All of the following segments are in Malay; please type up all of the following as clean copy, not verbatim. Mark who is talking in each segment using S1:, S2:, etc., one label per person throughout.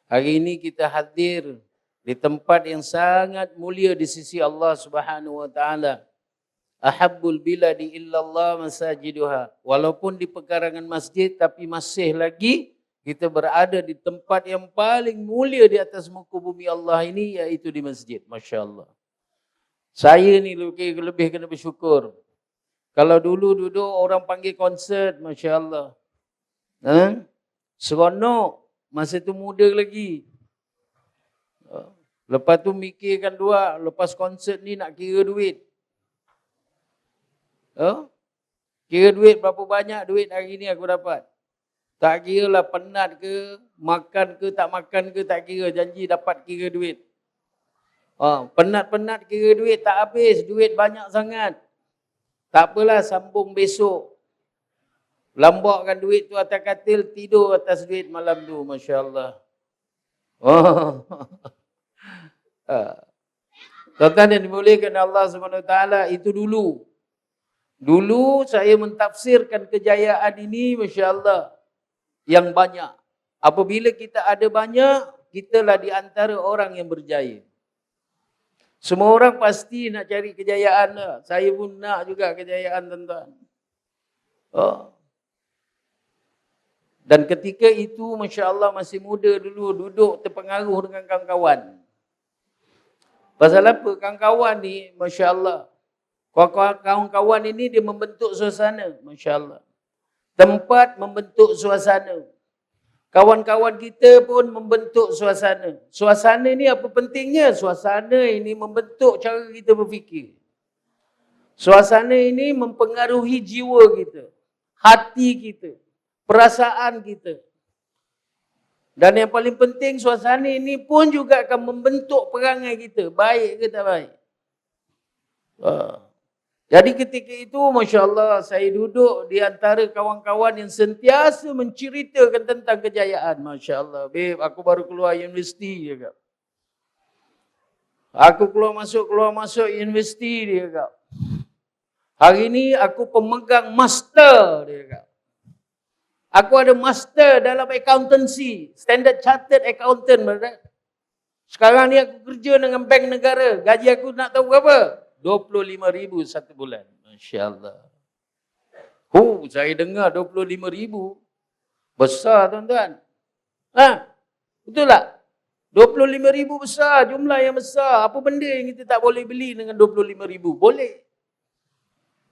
S1: Hari ini kita hadir di tempat yang sangat mulia di sisi Allah Subhanahu wa taala. Ahabbul biladi illallah masajiduha. Walaupun di pekarangan masjid tapi masih lagi kita berada di tempat yang paling mulia di atas muka bumi Allah ini, yaitu di masjid. Masya Allah. Saya ni lebih kena bersyukur. Kalau dulu duduk orang panggil konsert, Masya Allah. Seronok. Masa tu muda lagi. Lepas tu mikirkan dua, lepas konsert ni nak kira duit. Kira duit berapa banyak duit hari ni aku dapat. Tak kira lah penat ke, makan ke, tak makan ke, tak kira. Janji dapat kira duit. Penat-penat kira duit tak habis, duit banyak sangat. Tak apalah, sambung besok. Lambakkan duit tu atas katil, tidur atas duit malam tu, Masya Allah. Tuan-tuan yang dimuliakan Allah SWT, itu dulu. Dulu saya mentafsirkan kejayaan ini, Masya Allah, yang banyak. Apabila kita ada banyak, kitalah di antara orang yang berjaya. Semua orang pasti nak cari kejayaan lah. Saya pun nak juga kejayaan, tuan-tuan. Dan ketika itu, Masya Allah, masih muda dulu, duduk terpengaruh dengan kawan-kawan. Pasal apa? Kawan-kawan ni, Masya Allah, kawan-kawan ini dia membentuk suasana, Masya Allah. Tempat membentuk suasana. Kawan-kawan kita pun membentuk suasana. Suasana ni apa pentingnya? Suasana ini membentuk cara kita berfikir. Suasana ini mempengaruhi jiwa kita, hati kita, perasaan kita. Dan yang paling penting, suasana ini pun juga akan membentuk perangai kita. Baik ke tak baik? Jadi ketika itu, Masya Allah, saya duduk di antara kawan-kawan yang sentiasa menceritakan tentang kejayaan. Masya Allah, babe, aku baru keluar universiti dia kata. Aku keluar masuk universiti dia kata. Hari ini aku pemegang master dia kata. Aku ada master dalam accountancy, Standard Chartered Accountant. Sekarang ni aku kerja dengan bank negara. Gaji aku nak tahu berapa? 25,000 satu bulan. Masya Allah. Saya dengar 25,000. Besar, tuan-tuan. Betul tak? 25,000 besar, jumlah yang besar. Apa benda yang kita tak boleh beli dengan 25,000? Boleh.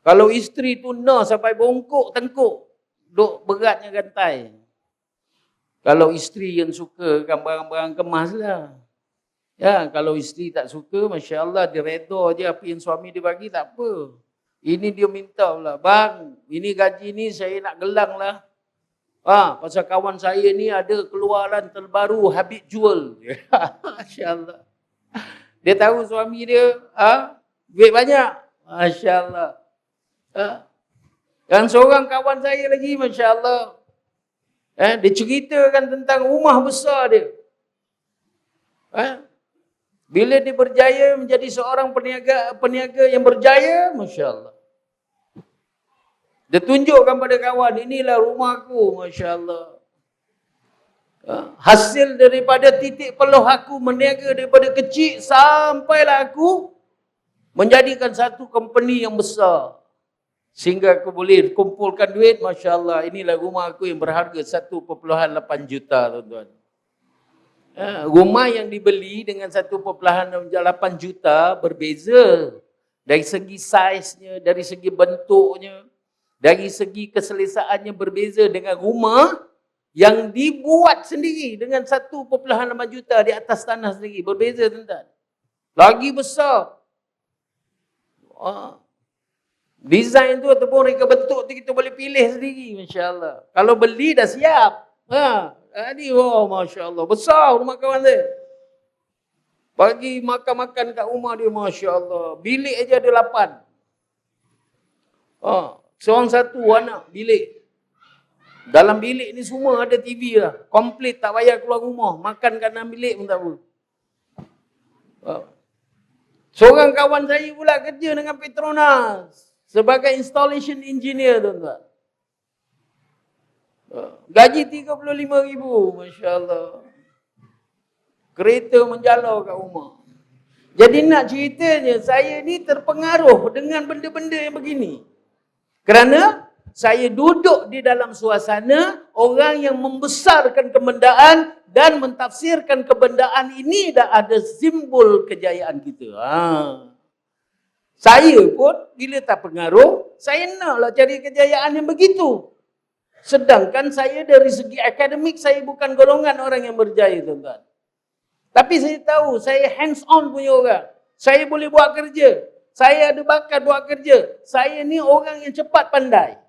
S1: Kalau isteri tu sampai bongkok tengkuk, duk beratnya gantai. Kalau isteri yang suka kan barang-barang kemas lah. Ya, kalau isteri tak suka, Masya Allah, dia reda je apa yang suami dia bagi, tak apa. Ini dia minta pula, bang, ini gaji ni saya nak gelang lah. Pasal kawan saya ni ada keluaran terbaru, habit jual. Masya Allah. Dia tahu suami dia, duit banyak. Masya Allah. Dan seorang kawan saya lagi, Masya Allah, dia ceritakan tentang rumah besar dia. Bila dia berjaya menjadi seorang peniaga yang berjaya, Masya Allah. Dia tunjukkan pada kawan, inilah rumahku, Masya Allah. Hasil daripada titik peluh aku meniaga daripada kecil, sampailah aku menjadikan satu company yang besar. Sehingga aku boleh kumpulkan duit, Masya Allah. Inilah rumah aku yang berharga 1,8 juta, tuan-tuan. Rumah yang dibeli dengan 1,8 juta berbeza dari segi saiznya, dari segi bentuknya, dari segi keselesaannya berbeza dengan rumah yang dibuat sendiri dengan 1,8 juta di atas tanah sendiri. Berbeza, tuan-tuan. Lagi besar. Desain tu ataupun reka bentuk tu kita boleh pilih sendiri, Masya Allah. Kalau beli dah siap. Ini, Masya Allah. Besar rumah kawan dia. Bagi makan-makan kat rumah dia, Masya Allah. Bilik aja ada 8. Seorang satu anak bilik. Dalam bilik ni semua ada TV lah. Komplit, tak payah keluar rumah. Makan kat dalam bilik pun tak apa. Seorang kawan saya pula kerja dengan Petronas. Sebagai installation engineer, tuan-tuan. Gaji 35,000, Masya Allah. Kereta menjalar kat rumah. Jadi nak ceritanya, saya ni terpengaruh dengan benda-benda yang begini. Kerana saya duduk di dalam suasana orang yang membesarkan kebendaan dan mentafsirkan kebendaan ini dah ada simbol kejayaan kita. Saya pun bila tak pengaruh, saya naklah cari kejayaan yang begitu. Sedangkan saya dari segi akademik, saya bukan golongan orang yang berjaya, tuan-tuan. Tapi saya tahu, saya hands on punya orang. Saya boleh buat kerja. Saya ada bakat buat kerja. Saya ni orang yang cepat pandai.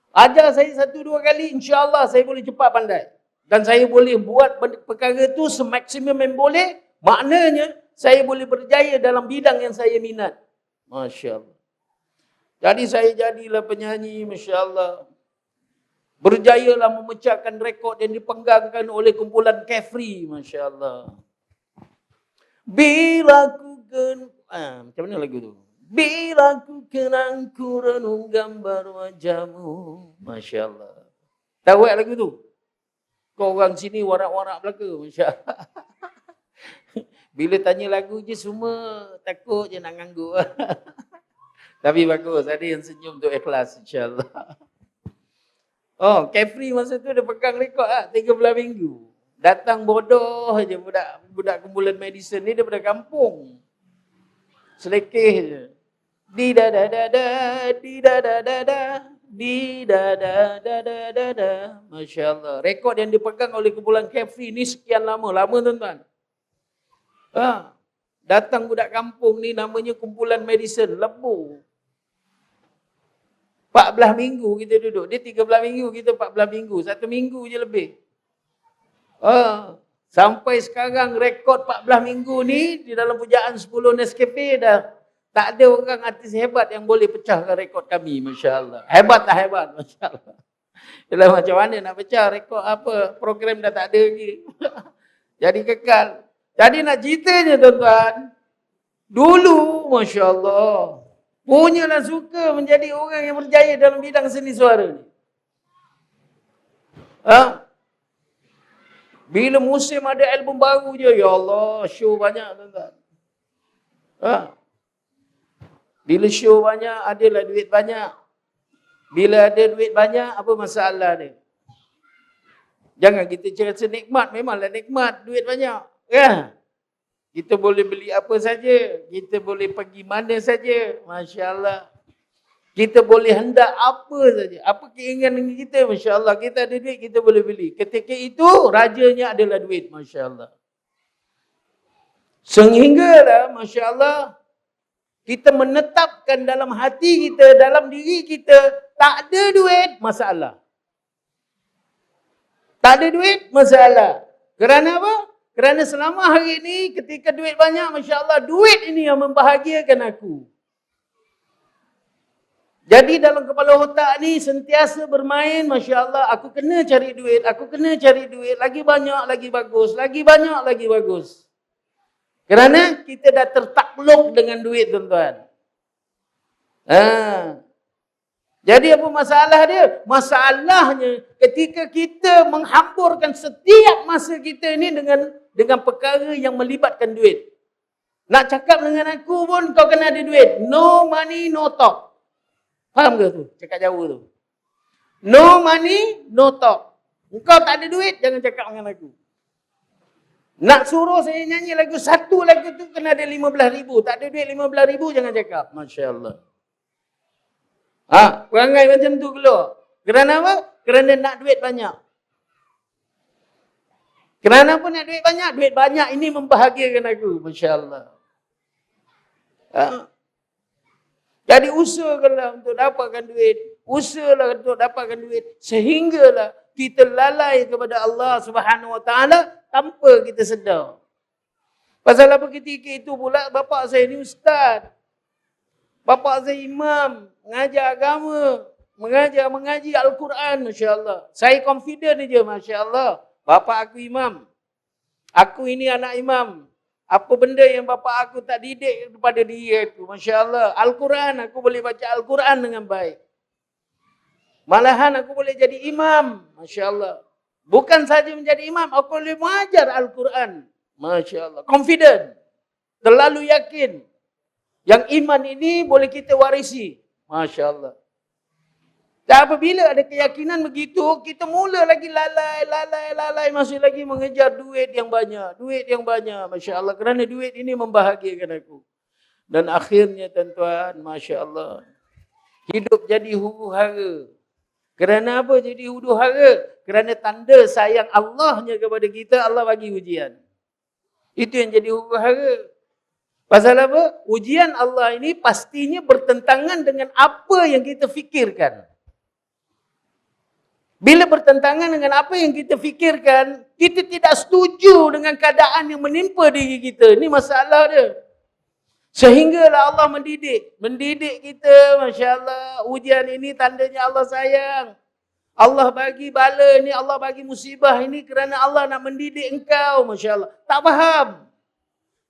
S1: Ajar saya 1-2 kali, insya-Allah saya boleh cepat pandai. Dan saya boleh buat perkara tu semaksimum yang boleh. Maknanya, saya boleh berjaya dalam bidang yang saya minat. Masya Allah. Jadi saya jadilah penyanyi, Masya Allah. Berjayalah memecahkan rekod yang dipenggangkan oleh kumpulan Carefree, Masya Allah. Bila ku macam mana lagu tu? Bila ku kenang ku renung gambar wajahmu. Masya Allah. Tahu tak lagu tu? Kau orang sini warak-warak belaka, Masya Allah. Bila tanya lagu je semua takut je nak nganggur. Tapi bagus, ada yang senyum tu ikhlas, insya-Allah. Oh, Carefree masa tu dia pegang rekod 13 minggu. Datang bodoh je budak kumpulan medicine ni daripada kampung. Selekeh je. Di da da da da, di da da da da, di da da da da da da. Masya-Allah. Rekod yang dipegang oleh kumpulan Carefree ni sekian lama tuan-tuan. Datang budak kampung ni namanya kumpulan medicine, Lebu. 14 minggu kita duduk. Dia 13 minggu, kita 14 minggu. 1 minggu je lebih. Sampai sekarang rekod 14 minggu ni di dalam pujaan 10 Nescafe dah tak ada orang artis hebat yang boleh pecahkan rekod kami, Masya Allah. Hebat tak hebat, Masya Allah. Yalah, macam mana nak pecah rekod apa? Program dah tak ada lagi. Jadi kekal. Jadi nak ceritanya tuan-tuan, dulu Masya Allah, punyalah suka menjadi orang yang berjaya dalam bidang seni suara ni. Bila musim ada album baru je, ya Allah, show banyak tuan-tuan. Bila show banyak, adalah duit banyak. Bila ada duit banyak, apa masalah dia? Jangan kita cerita nikmat, memanglah nikmat, duit banyak. Kita boleh beli apa saja, kita boleh pergi mana saja, Masya Allah. Kita boleh hendak apa saja, apa keinginan kita, Masya Allah. Kita ada duit, kita boleh beli. Ketika itu, rajanya adalah duit, Masya Allah. Sehinggalah, Masya Allah, kita menetapkan dalam hati kita, dalam diri kita, tak ada duit, masalah. Tak ada duit, masalah. Kerana apa? Kerana selama hari ini, ketika duit banyak, Masya Allah, duit ini yang membahagiakan aku. Jadi dalam kepala otak ni sentiasa bermain, Masya Allah, aku kena cari duit, aku kena cari duit, lagi banyak, lagi bagus, lagi banyak, lagi bagus. Kerana kita dah tertakluk dengan duit, tuan-tuan. Jadi apa masalah dia? Masalahnya ketika kita menghamburkan setiap masa kita ni dengan perkara yang melibatkan duit. Nak cakap dengan aku pun kau kena ada duit. No money, no talk. Faham ke tu? Cakap Jawa tu. No money, no talk. Engkau tak ada duit, jangan cakap dengan aku. Nak suruh saya nyanyi lagu, satu lagu tu kena ada 15,000. Tak ada duit 15,000, jangan cakap. Masya Allah. Perangai macam tu keluar. Kerana apa? Kerana nak duit banyak. Kerana apa nak duit banyak? Duit banyak ini membahagiakan aku. Masya Allah. Jadi usahakanlah untuk dapatkan duit. Usahalah untuk dapatkan duit. Sehinggalah kita lalai kepada Allah Subhanahu Wa Taala tanpa kita sedar. Pasal apa ketika itu pula bapa saya ni ustaz. Bapa saya imam, mengajar agama, mengaji Al-Quran, Masya Allah. Saya confident je, Masya Allah. Bapa aku imam. Aku ini anak imam. Apa benda yang bapa aku tak didik kepada dia itu, Masya Allah. Al-Quran, aku boleh baca Al-Quran dengan baik. Malahan aku boleh jadi imam, Masya Allah. Bukan saja menjadi imam, aku boleh mengajar Al-Quran. Masya Allah. Confident. Terlalu yakin. Yang iman ini boleh kita warisi. Masya Allah. Dan apabila ada keyakinan begitu, kita mula lagi lalai, masih lagi mengejar duit yang banyak. Duit yang banyak, Masya Allah. Kerana duit ini membahagiakan aku. Dan akhirnya tuan-tuan, Masya Allah. Hidup jadi huru-hara. Kerana apa jadi huru-hara? Kerana tanda sayang Allahnya kepada kita, Allah bagi ujian. Itu yang jadi huru-hara. Pasal apa? Ujian Allah ini pastinya bertentangan dengan apa yang kita fikirkan. Bila bertentangan dengan apa yang kita fikirkan, kita tidak setuju dengan keadaan yang menimpa diri kita. Ini masalah dia. Sehinggalah Allah mendidik. Mendidik kita, Masya Allah. Ujian ini tandanya Allah sayang. Allah bagi bala ni, Allah bagi musibah ini kerana Allah nak mendidik engkau, Masya Allah. Tak faham.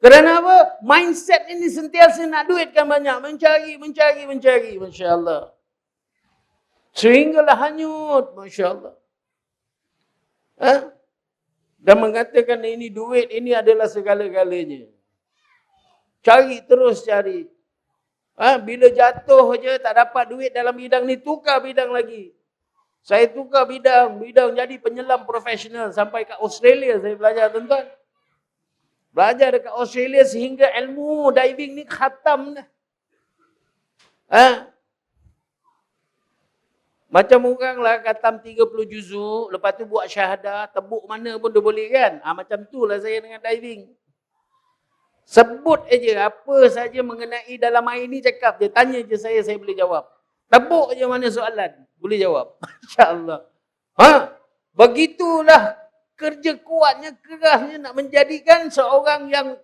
S1: Kerana apa? Mindset ini sentiasa nak duitkan banyak. Mencari, Masya Allah. Sehinggalah hanyut, Masya Allah. Dan mengatakan ini duit, ini adalah segala-galanya. Cari, terus cari. Bila jatuh je tak dapat duit dalam bidang ni, tukar bidang lagi. Saya tukar bidang jadi penyelam profesional. Sampai kat Australia saya belajar, tuan-tuan. Belajar dekat Australia sehingga ilmu diving ni khatam dah. Macam orang lah khatam 30 juzuk, lepas tu buat syahadah, tebuk mana pun dia boleh kan. Macam tu lah saya dengan diving. Sebut aja apa saja mengenai dalam air ni cakap je. Tanya je saya boleh jawab. Tebuk je mana soalan, boleh jawab. Masya-Allah. Begitulah kerja kuatnya, kerasnya nak menjadikan seorang yang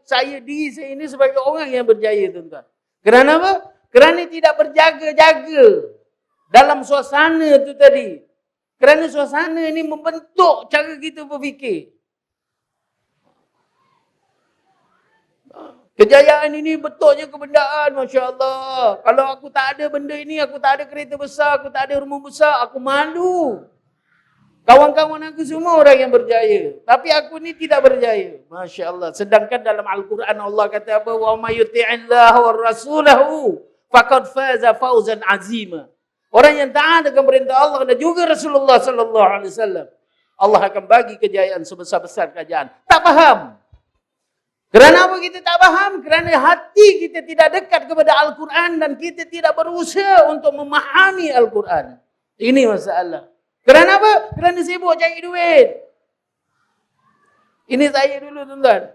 S1: diri saya ini sebagai orang yang berjaya, tuan-tuan. Kerana apa? Kerana tidak berjaga-jaga dalam suasana tu tadi. Kerana suasana ini membentuk cara kita berfikir. Kejayaan ini betulnya kebendaan, Masya Allah. Kalau aku tak ada benda ini, aku tak ada kereta besar, aku tak ada rumah besar, aku malu. Kawan-kawan aku semua orang yang berjaya. Tapi aku ni tidak berjaya. Masya Allah. Sedangkan dalam Al-Quran Allah kata apa? Wa may yuti'illah wa rasulahu faqad faza fawzan azima. Orang yang taat dengan perintah Allah dan juga Rasulullah sallallahu alaihi wasallam, Allah akan bagi kejayaan sebesar-besar kerajaan. Tak faham. Kerana apa kita tak faham? Kerana hati kita tidak dekat kepada Al-Quran dan kita tidak berusaha untuk memahami Al-Quran. Ini masalah. Kerana apa? Kerana sibuk cari duit. Ini saya dulu, tuan-tuan.